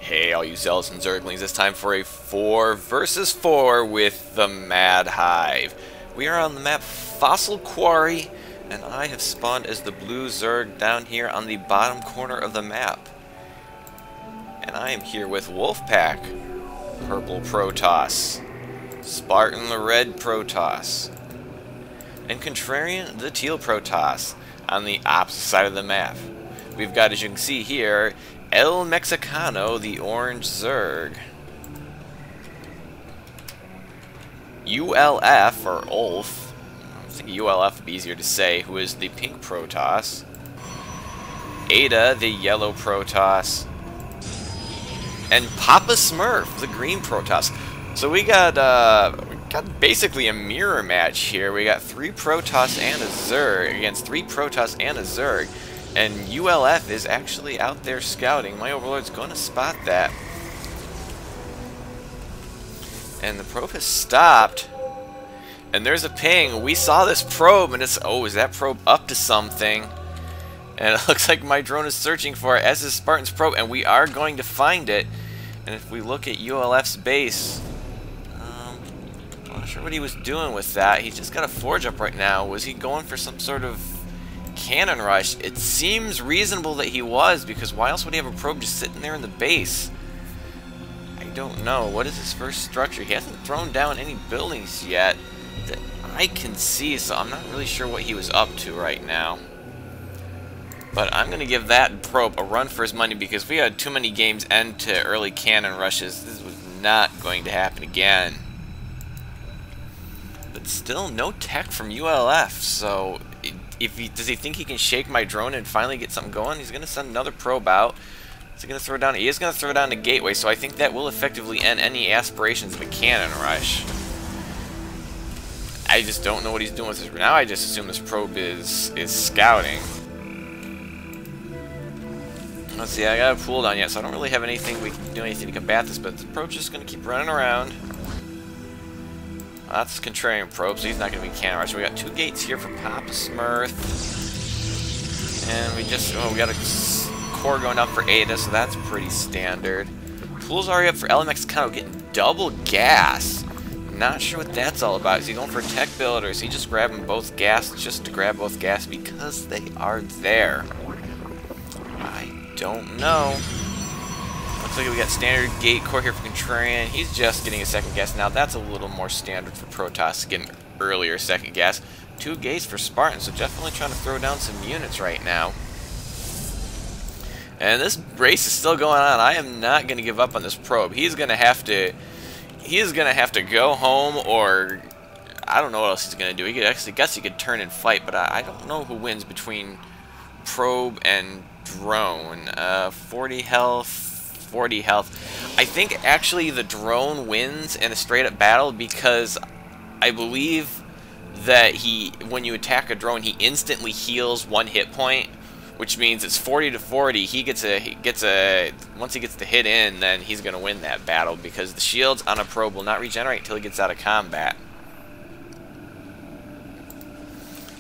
Hey, all you zealots and zerglings, it's time for a 4 versus 4 with the Mad Hive. We are on the map Fossil Quarry, and I have spawned as the blue zerg down here on the bottom corner of the map. And I am here with Wolfpack, purple Protoss, Spartan the red Protoss, and Contrarian the teal Protoss on the opposite side of the map. We've got, as you can see here, El Mexicano, the orange zerg, ULF, or Ulf, I think ULF would be easier to say, who is the pink Protoss, Ada, the yellow Protoss, and Papa Smurf, the green Protoss. So we got basically a mirror match here. We got 3 Protoss and a zerg against 3 Protoss and a zerg. And ULF is actually out there scouting. My overlord's going to spot that. And the probe has stopped. And there's a ping. We saw this probe, and it's... Oh, is that probe up to something? And it looks like my drone is searching for it, as is Spartan's probe, and we are going to find it. And if we look at ULF's base... I'm not sure what he was doing with that. He's just got a forge up right now. Was he going for some sort of cannon rush? It seems reasonable that he was, because why else would he have a probe just sitting there in the base? I don't know. What is his first structure? He hasn't thrown down any buildings yet that I can see, so I'm not really sure what he was up to right now. But I'm going to give that probe a run for his money, because we had too many games end to early cannon rushes. This was not going to happen again. But still, no tech from ULF, so... Does he think he can shake my drone and finally get something going? He's going to send another probe out. Is he going to throw down? He is going to throw down the gateway, so I think that will effectively end any aspirations of a cannon rush. I just don't know what he's doing with this. Now I just assume this probe is scouting. Let's see, I got a pool down yet, so I don't really have anything we can do anything to combat this, but the probe's just going to keep running around. That's Contrarian probe, so he's not going to be cannon rush. We got 2 gates here for Papa Smurf. And we got a core going up for Ada, so that's pretty standard. Pool's already up for El Mexicano, getting double gas. Not sure what that's all about. Is he going for a tech build, or is he just grabbing both gas just to grab both gas because they are there? I don't know. Looks like we got standard gate core here for Contrarian. He's just getting a second gas now. That's a little more standard for Protoss to get an earlier second gas. 2 gates for Spartan, so definitely trying to throw down some units right now. And this race is still going on. I am not going to give up on this probe. He's going to have to go home, or I don't know what else he's going to do. He could actually guess he could turn and fight, but I don't know who wins between probe and drone. 40 health. 40 health. I think actually the drone wins in a straight up battle, because I believe that when you attack a drone, he instantly heals 1 hit point, which means it's 40 to 40. Once he gets the hit in, then he's going to win that battle, because the shields on a probe will not regenerate until he gets out of combat.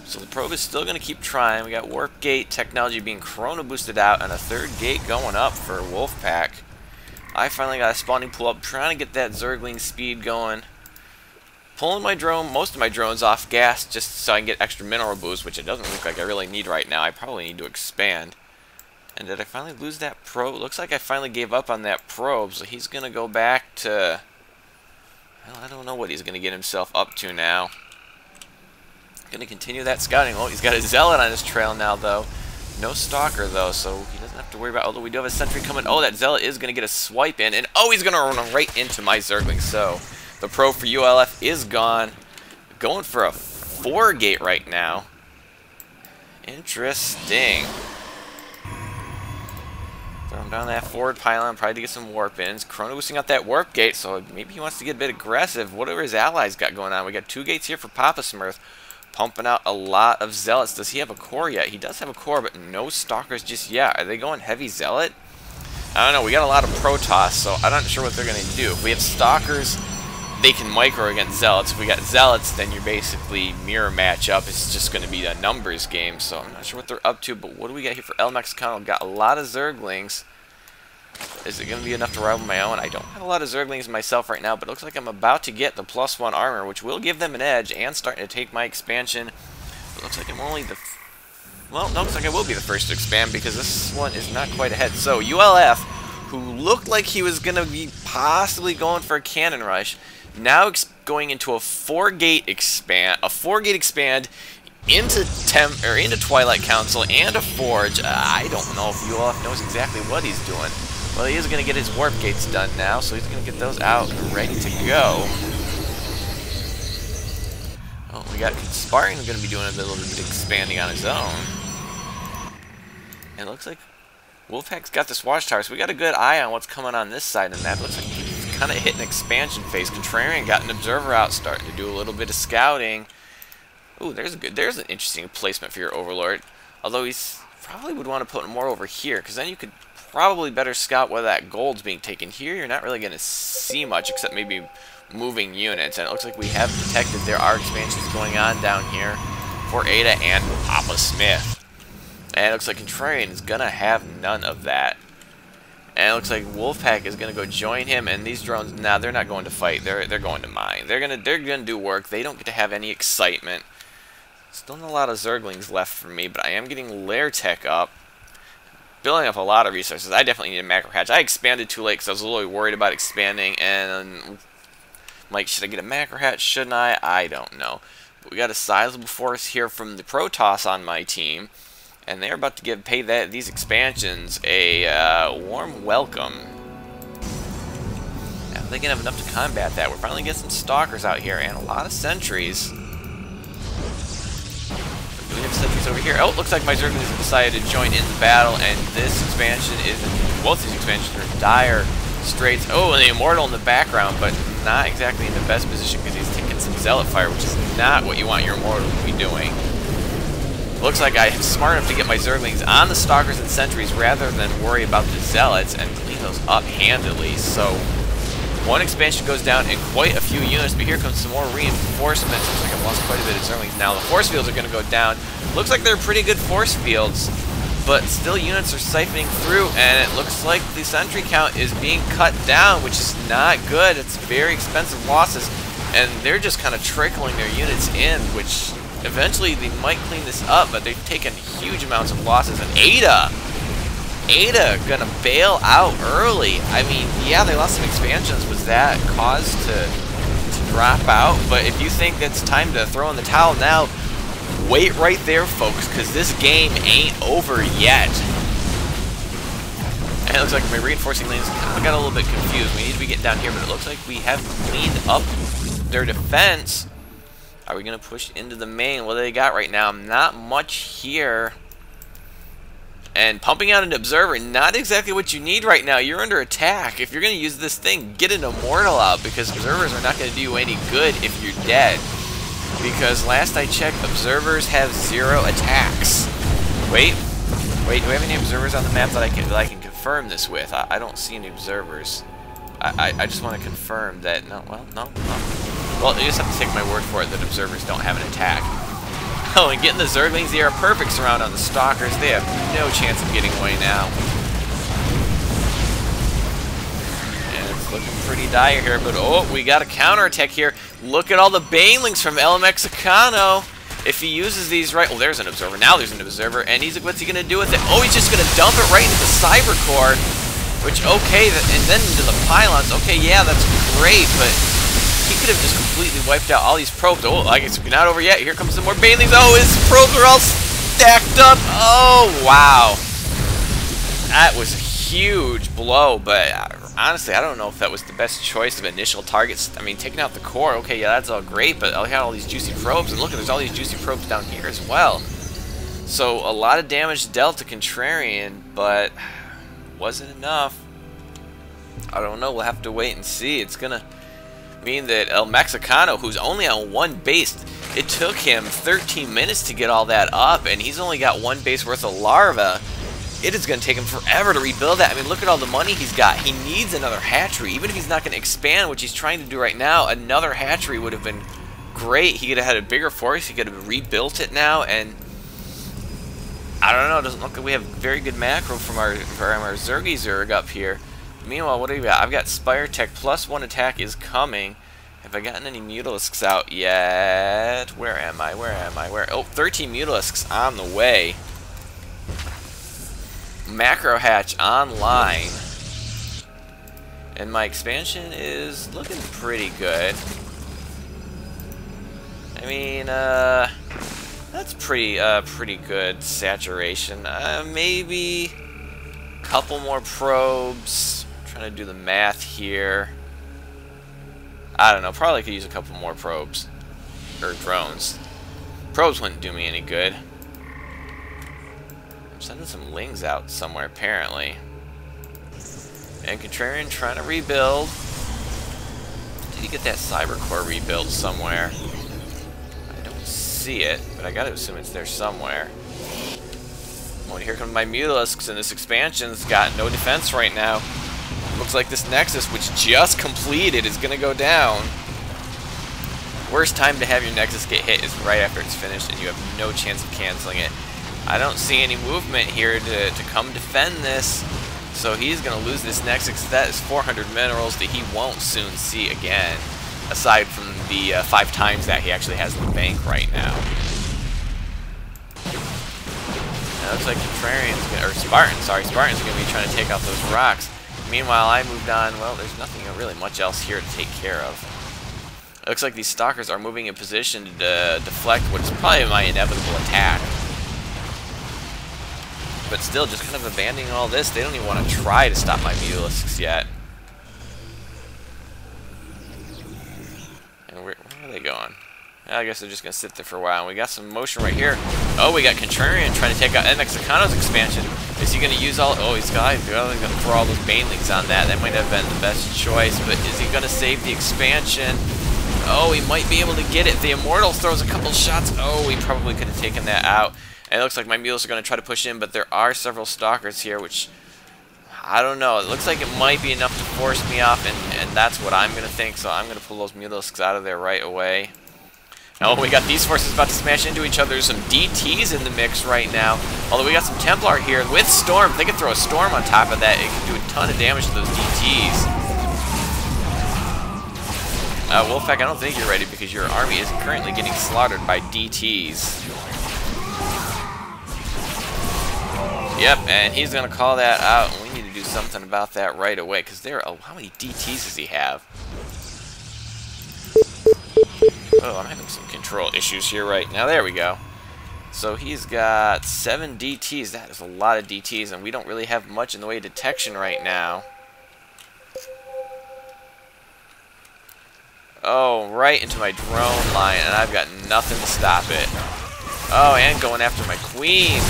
So the probe is still going to keep trying. We got warp gate technology being chrono boosted out, and a 3rd gate going up for Wolfpack. I finally got a spawning pool up, trying to get that zergling speed going. Pulling my drone, most of my drones off gas, just so I can get extra mineral boost, which it doesn't look like I really need right now. I probably need to expand. And did I finally lose that probe? Looks like I finally gave up on that probe, so he's going to go back to... Well, I don't know what he's going to get himself up to now. Going to continue that scouting. Oh, he's got a zealot on his trail now, though. No stalker, though, so he doesn't have to worry about... Although we do have a sentry coming. Oh, that zealot is going to get a swipe in. And, oh, he's going to run right into my zergling. So, the probe for ULF is gone. Going for a 4 gate right now. Interesting. Throwing down that forward pylon, probably to get some warp ins. Chrono boosting out that warp gate, so maybe he wants to get a bit aggressive. Whatever his allies got going on. We got 2 gates here for Papa Smurf. Pumping out a lot of zealots. Does he have a core yet? He does have a core, but no stalkers just yet. Are they going heavy zealot? I don't know. We got a lot of Protoss, so I'm not sure what they're going to do. If we have stalkers, they can micro against zealots. If we got zealots, then you're basically mirror matchup. It's just going to be a numbers game, so I'm not sure what they're up to. But what do we got here for El Mexicano? Got a lot of zerglings. Is it going to be enough to rival my own? I don't have a lot of Zerglings myself right now, but it looks like I'm about to get the +1 armor, which will give them an edge, and starting to take my expansion. It looks like I'm only the... Well, no, looks like I will be the first to expand, because this one is not quite ahead. So, ULF, who looked like he was going to be possibly going for a cannon rush, now going into a 4-gate expand, into Twilight Council and a Forge. I don't know if ULF knows exactly what he's doing. Well, he is going to get his warp gates done now, so he's going to get those out and ready to go. Oh, we got Sparring going to be doing a little bit of expanding on his own. And it looks like Wolfpack's got this watchtower, so we got a good eye on what's coming on this side of the map. It looks like he's kind of hitting expansion phase. Contrarian got an observer out, starting to do a little bit of scouting. Ooh, there's an interesting placement for your Overlord. Although he's probably would want to put more over here, because then you could probably better scout whether that gold's being taken. Here, you're not really going to see much, except maybe moving units. And it looks like we have detected there are expansions going on down here for Ada and Papa Smith. And it looks like Contrarian is going to have none of that. And it looks like Wolfpack is going to go join him, and these drones, nah, they're not going to fight. They're going to mine. They're gonna do work. They don't get to have any excitement. Still not a lot of Zerglings left for me, but I am getting Lair Tech up. Building up a lot of resources. I definitely need a macro hatch. I expanded too late because I was a little worried about expanding, and like, should I get a macro hatch? Shouldn't I? I don't know. But we got a sizable force here from the Protoss on my team, and they're about to pay these expansions a warm welcome. Now, if they can have enough to combat that, we're finally getting some Stalkers out here and a lot of sentries. We have sentries over here. Oh, it looks like my Zerglings have decided to join in the battle, and this expansion is... both these expansions are in dire straits. Oh, and the Immortal in the background, but not exactly in the best position because he's taking some Zealot fire, which is not what you want your Immortal to be doing. Looks like I'm smart enough to get my Zerglings on the Stalkers and Sentries rather than worry about the Zealots and clean those up handily. So, one expansion goes down in quite a few units, but here comes some more reinforcements. Looks like I've lost quite a bit of Zerglings now. The force fields are going to go down. Looks like they're pretty good force fields, but still units are siphoning through, and it looks like the sentry count is being cut down, which is not good. It's very expensive losses, and they're just kind of trickling their units in, which eventually they might clean this up, but they've taken huge amounts of losses. And Ada gonna bail out early. I mean, yeah, they lost some expansions. Was that cause to drop out? But if you think it's time to throw in the towel now, wait right there, folks, because this game ain't over yet. And it looks like my reinforcing lanes got a little bit confused. We need to be getting down here, but it looks like we have cleaned up their defense. Are we going to push into the main? What do they got right now? Not much here. And pumping out an observer, not exactly what you need right now. You're under attack. If you're going to use this thing, get an immortal out, because observers are not going to do you any good if you're dead. Because last I checked, observers have 0 attacks. Wait, do we have any observers on the map that I can confirm this with? I don't see any observers. I just want to confirm that. No. Well, you just have to take my word for it that observers don't have an attack. Oh, and getting the Zerglings, they are a perfect surround on the Stalkers. They have no chance of getting away now. And it's looking pretty dire here, but oh, we got a counterattack here. Look at all the Banelings from El Mexicano. If he uses these right... Oh, there's an observer. Now there's an observer, and what's he going to do with it? Oh, he's just going to dump it right into the Cyber Core, which, okay, and then into the pylons. Okay, yeah, that's great, but... he could have just completely wiped out all these probes. Oh, I guess we're not over yet. Here comes some more Banelings. Oh, his probes are all stacked up. Oh, wow. That was a huge blow, but honestly, I don't know if that was the best choice of initial targets. I mean, taking out the core, okay, yeah, that's all great, but I had all these juicy probes, and look, there's all these juicy probes down here as well. So, a lot of damage dealt to Contrarian, but wasn't enough. I don't know. We'll have to wait and see. It's going to mean that El Mexicano, who's only on 1 base, it took him 13 minutes to get all that up, and he's only got 1 base worth of larva. It is going to take him forever to rebuild that. I mean, look at all the money he's got. He needs another hatchery. Even if he's not going to expand, which he's trying to do right now, another hatchery would have been great. He could have had a bigger force. He could have rebuilt it now, and I don't know. It doesn't look like we have very good macro from our Zergy Zerg up here. Meanwhile, what do we got? I've got Spire Tech +1 attack is coming. Have I gotten any Mutalisks out yet? Where am I? Where am I? Where? Oh, 13 Mutalisks on the way. Macro Hatch online. And my expansion is looking pretty good. I mean, that's pretty good saturation. Maybe a couple more probes. I'm trying to do the math here. I don't know, probably could use a couple more probes. Or drones. Probes wouldn't do me any good. I'm sending some lings out somewhere, apparently. And Contrarian trying to rebuild. Did he get that Cyber Core rebuild somewhere? I don't see it, but I gotta assume it's there somewhere. Oh, and here come my Mutalisks, and this expansion's got no defense right now. Looks like this Nexus, which just completed, is gonna go down. Worst time to have your Nexus get hit is right after it's finished, and you have no chance of canceling it. I don't see any movement here to come defend this, so he's gonna lose this Nexus. That is 400 minerals that he won't soon see again, aside from the 5 times that he actually has in the bank right now. It looks like Contrarian's gonna, or Spartan's gonna be trying to take out those rocks. Meanwhile, I moved on. Well, there's nothing really much else here to take care of. It looks like these Stalkers are moving in position to deflect what is probably my inevitable attack. But still, just kind of abandoning all this. They don't even want to try to stop my Mutalisks yet. And where are they going? I guess they're just going to sit there for a while. And we got some motion right here. Oh, we got Contrarian trying to take out Mexicano's expansion. Is he going to use all... Oh, he's going to throw all those Banelings on that. That might have been the best choice. But is he going to save the expansion? Oh, he might be able to get it. The Immortal throws a couple shots. Oh, he probably could have taken that out. And it looks like my mules are going to try to push in. But there are several Stalkers here, which... I don't know. It looks like it might be enough to force me off. And that's what I'm going to think. So I'm going to pull those Mutalisks out of there right away. Oh, we got these forces about to smash into each other. There's some DTs in the mix right now. Although we got some Templar here with Storm. If they can throw a Storm on top of that, it can do a ton of damage to those DTs. Wolfpack, I don't think you're ready because your army is currently getting slaughtered by DTs. Yep, and he's going to call that out. And we need to do something about that right away because there. Oh, how many DTs does he have? Oh, I'm having some control issues here right now. There we go. So he's got 7 DTs. That is a lot of DTs, and we don't really have much in the way of detection right now. Oh, right into my drone line, and I've got nothing to stop it. Oh, and going after my queens.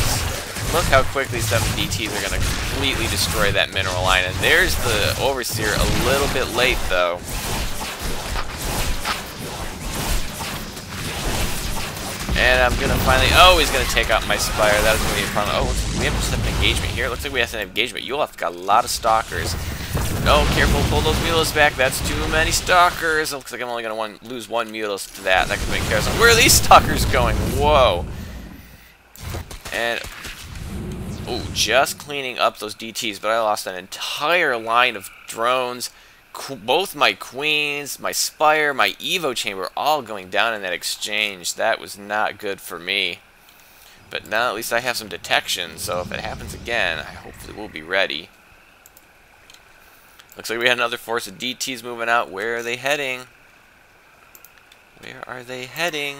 Look how quickly 7 DTs are going to completely destroy that mineral line. And there's the Overseer a little bit late, though. And I'm going to finally... Oh, he's going to take out my Spire. That is going to be a problem. Oh, we have just an engagement here. Looks like we have an engagement. You'll have got a lot of Stalkers. Oh, careful. Pull those Mutalisks back. That's too many Stalkers. It looks like I'm only going to lose 1 Mutalisk to that. That could make chaos. Where are these Stalkers going? Whoa. And... Oh, just cleaning up those DTs. But I lost an entire line of drones. Both my queens, my Spire, my Evo chamber, all going down in that exchange. That was not good for me. But now at least I have some detection, so if it happens again, I hopefully will be ready. Looks like we had another force of DTs moving out. Where are they heading? Where are they heading?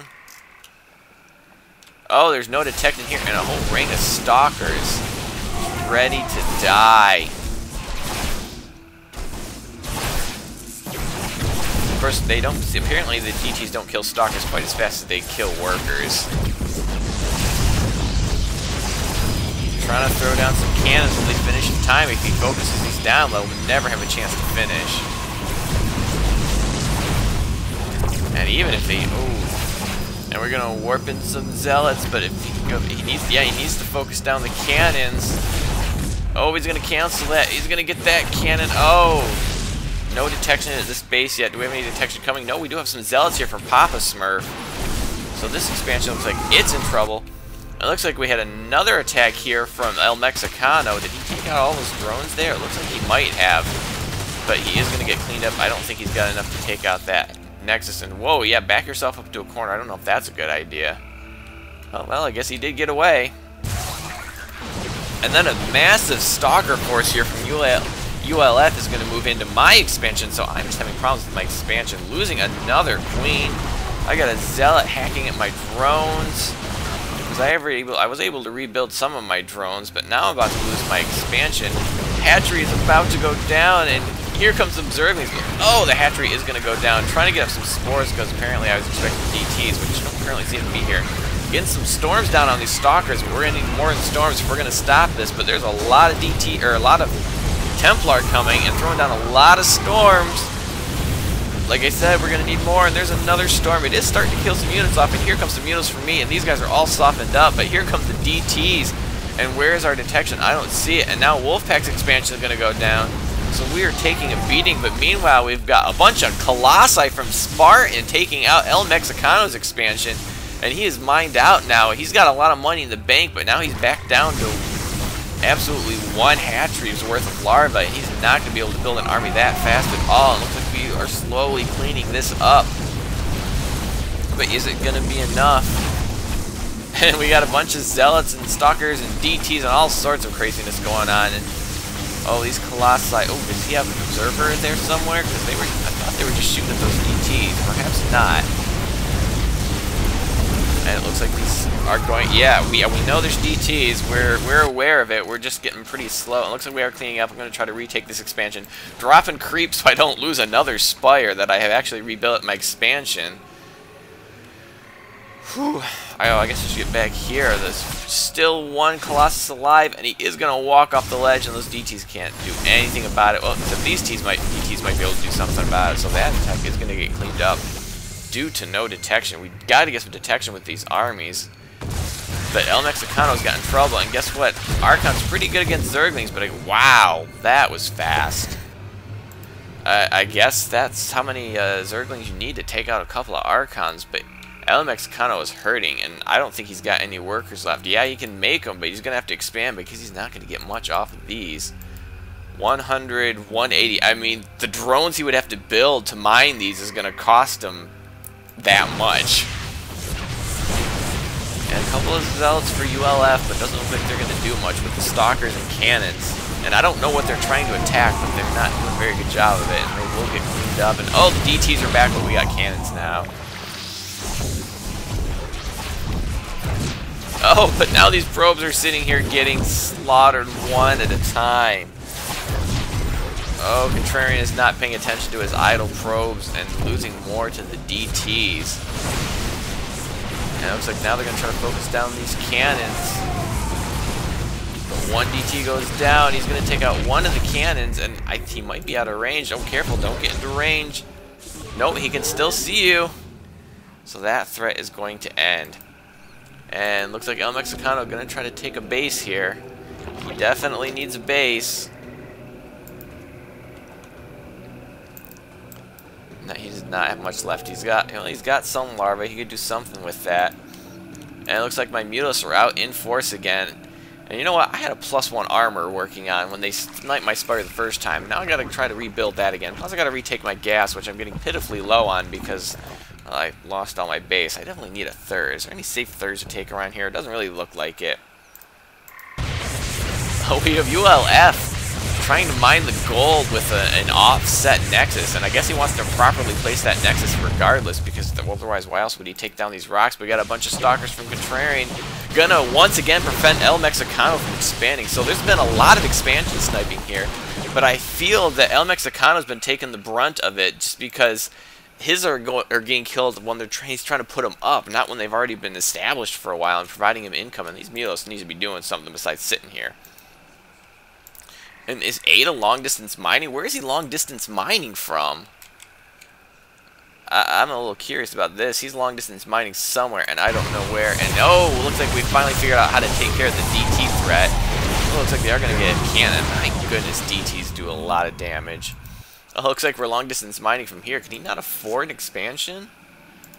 Oh, there's no detection here, and a whole ring of Stalkers ready to die. Of course, they don't. Apparently, the DTs don't kill Stalkers quite as fast as they kill workers. Trying to throw down some cannons when they finish in time. If he focuses these down, they'll never have a chance to finish. And even if they, and we're gonna warp in some zealots, but if he needs to focus down the cannons. Oh, he's gonna cancel that. He's gonna get that cannon. Oh. No detection at this base yet. Do we have any detection coming? No, we do have some zealots here from Papa Smurf. So this expansion looks like it's in trouble. It looks like we had another attack here from El Mexicano. Did he take out all those drones there? It looks like he might have. but he is going to get cleaned up. I don't think he's got enough to take out that Nexus. And whoa, yeah, back yourself up to a corner. I don't know if that's a good idea. Oh, well, I guess he did get away. And then a massive stalker force here from ULF is going to move into my expansion, so I'm just having problems with my expansion. Losing another queen. I got a zealot hacking at my drones. I was able to rebuild some of my drones, but now I'm about to lose my expansion. Hatchery is about to go down, and here comes some zerglings. Oh, the hatchery is going to go down. Trying to get up some spores because apparently I was expecting DTs, which don't currently seem to be here. Getting some storms down on these stalkers. We're going to need more storms if we're going to stop this, but there's a lot of a lot of Templar coming and throwing down a lot of storms. Like I said, we're going to need more, and there's another storm. It is starting to kill some units off, and here comes some units from me, and these guys are all softened up, but here comes the DTs, and where's our detection? I don't see it, and now Wolfpack's expansion is going to go down, so we are taking a beating, but meanwhile, we've got a bunch of Colossi from Spartan taking out El Mexicano's expansion, and he is mined out now. He's got a lot of money in the bank, but now he's back down to absolutely one hatchery's worth of larvae, and he's not going to be able to build an army that fast at all. It looks like we are slowly cleaning this up. But is it going to be enough? And we got a bunch of zealots and stalkers and DTs and all sorts of craziness going on. And oh, these colossi. Oh, does he have an observer there somewhere? Because I thought they were just shooting at those DTs. Perhaps not. And it looks like these are going. Yeah, we know there's DTs. We're aware of it. We're just getting pretty slow. It looks like we are cleaning up. I'm going to try to retake this expansion. Dropping creep so I don't lose another spire that I have actually rebuilt my expansion. Whew. I guess I should get back here. There's still one Colossus alive, and he is going to walk off the ledge, and those DTs can't do anything about it. Well, except these DTs might be able to do something about it. So that attack is going to get cleaned up. Due to no detection. We got to get some detection with these armies. But El Mexicano's got in trouble, and guess what? Archon's pretty good against Zerglings, but wow, that was fast. I guess that's how many Zerglings you need to take out a couple of Archons, but El Mexicano is hurting, and I don't think he's got any workers left. Yeah, he can make them, but he's going to have to expand because he's not going to get much off of these. 100, 180. I mean, the drones he would have to build to mine these is going to cost him that much. And a couple of zealots for ULF, but doesn't look like they're going to do much with the stalkers and cannons. And I don't know what they're trying to attack, but they're not doing a very good job of it. And they will get cleaned up. And oh, the DTs are back, but we got cannons now. Oh, but now these probes are sitting here getting slaughtered one at a time. Oh, Contrarian is not paying attention to his idle probes and losing more to the DTs. And it looks like now they're going to try to focus down these cannons. But one DT goes down. He's going to take out one of the cannons, and he might be out of range. Oh, careful. Don't get into range. Nope, he can still see you. So that threat is going to end. And looks like El Mexicano going to try to take a base here. He definitely needs a base. No, he does not have much left. He's got some larvae. He could do something with that. And it looks like my Mutalists are out in force again. And you know what? I had a +1 armor working on when they sniped my Spire the first time. Now I gotta try to rebuild that again. Plus I gotta retake my gas, which I'm getting pitifully low on because I lost all my base. I definitely need a third. Is there any safe thirds to take around here? It doesn't really look like it. Oh, we have ULF trying to mine the gold with an offset Nexus, and I guess he wants to properly place that Nexus regardless, because otherwise why else would he take down these rocks? But we got a bunch of stalkers from Contrarian gonna once again prevent El Mexicano from expanding. So there's been a lot of expansion sniping here, but I feel that El Mexicano's been taking the brunt of it just because his are getting killed when he's trying to put them up, not when they've already been established for a while and providing him income, and these Milos need to be doing something besides sitting here. And is Ada long-distance mining? Where is he long-distance mining from? I'm a little curious about this. He's long-distance mining somewhere, and I don't know where. And oh, looks like we finally figured out how to take care of the DT threat. Oh, looks like they are going to get a cannon. My goodness, DTs do a lot of damage. Oh, looks like we're long-distance mining from here. Can he not afford an expansion?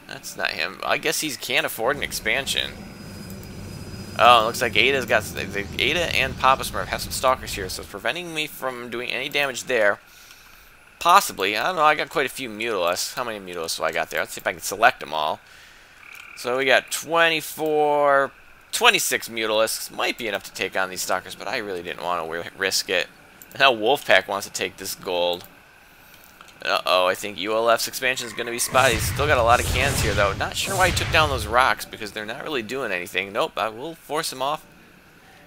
That's not him. I guess he can't afford an expansion. Oh, it looks like Ada's got Ada and Papa Smurf have some stalkers here, so it's preventing me from doing any damage there. possibly. I don't know, I got quite a few Mutilisks. How many Mutilisks do I got there? Let's see if I can select them all. So we got 24, 26 Mutilisks. Might be enough to take on these Stalkers, but I really didn't want to risk it. Now Wolfpack wants to take this gold. Uh-oh, I think ULF's expansion is going to be spotty. He's still got a lot of cannons here, though. Not sure why he took down those rocks, because they're not really doing anything. Nope, I will force him off.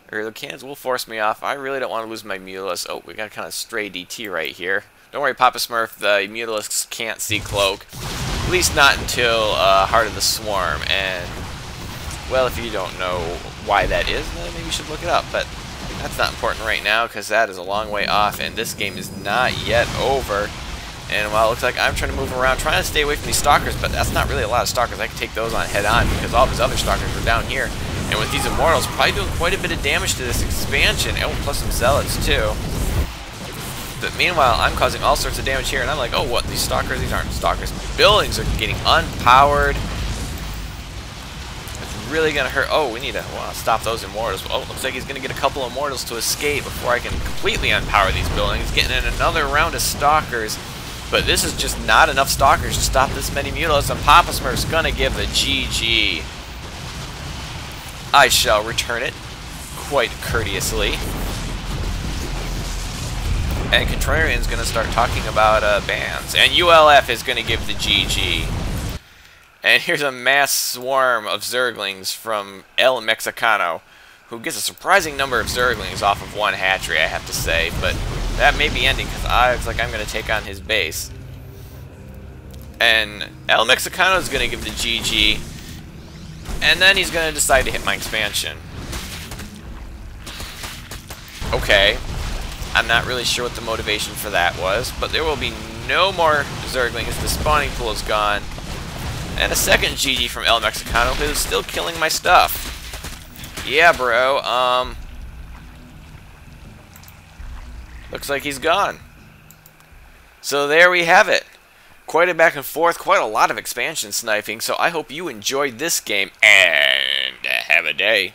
Or the cannons will force me off. I really don't want to lose my Mutalisk. Oh, we got a kind of stray DT right here. Don't worry, Papa Smurf, the Mutalisks can't see Cloak. At least not until Heart of the Swarm. And, well, if you don't know why that is, then maybe you should look it up. But that's not important right now, because that is a long way off, and this game is not yet over. And while it looks like I'm trying to move around, trying to stay away from these Stalkers, but that's not really a lot of Stalkers. I can take those on head-on because all of his other Stalkers are down here. And with these Immortals, probably doing quite a bit of damage to this expansion. Oh, plus some Zealots, too. But meanwhile, I'm causing all sorts of damage here, and I'm like, oh, what, these Stalkers? These aren't Stalkers. Buildings are getting unpowered. It's really going to hurt. Oh, we need to stop those Immortals. Oh, looks like he's going to get a couple Immortals to escape before I can completely unpower these buildings. Getting in another round of Stalkers. But this is just not enough Stalkers to stop this many Mutalisks, and Papa Smurf's gonna give the GG. I shall return it quite courteously. And Contrarian's gonna start talking about bans. And ULF is gonna give the GG. And here's a mass swarm of Zerglings from El Mexicano, who gets a surprising number of Zerglings off of one hatchery, I have to say. But that may be ending, because I looks like I'm going to take on his base. And El Mexicano is going to give the GG. And then he's going to decide to hit my expansion. Okay. I'm not really sure what the motivation for that was, but there will be no more Zerglings. The spawning pool is gone. And a second GG from El Mexicano, who is still killing my stuff. Yeah, bro, looks like he's gone. So there we have it. Quite a back and forth, quite a lot of expansion sniping, so I hope you enjoyed this game, and have a day.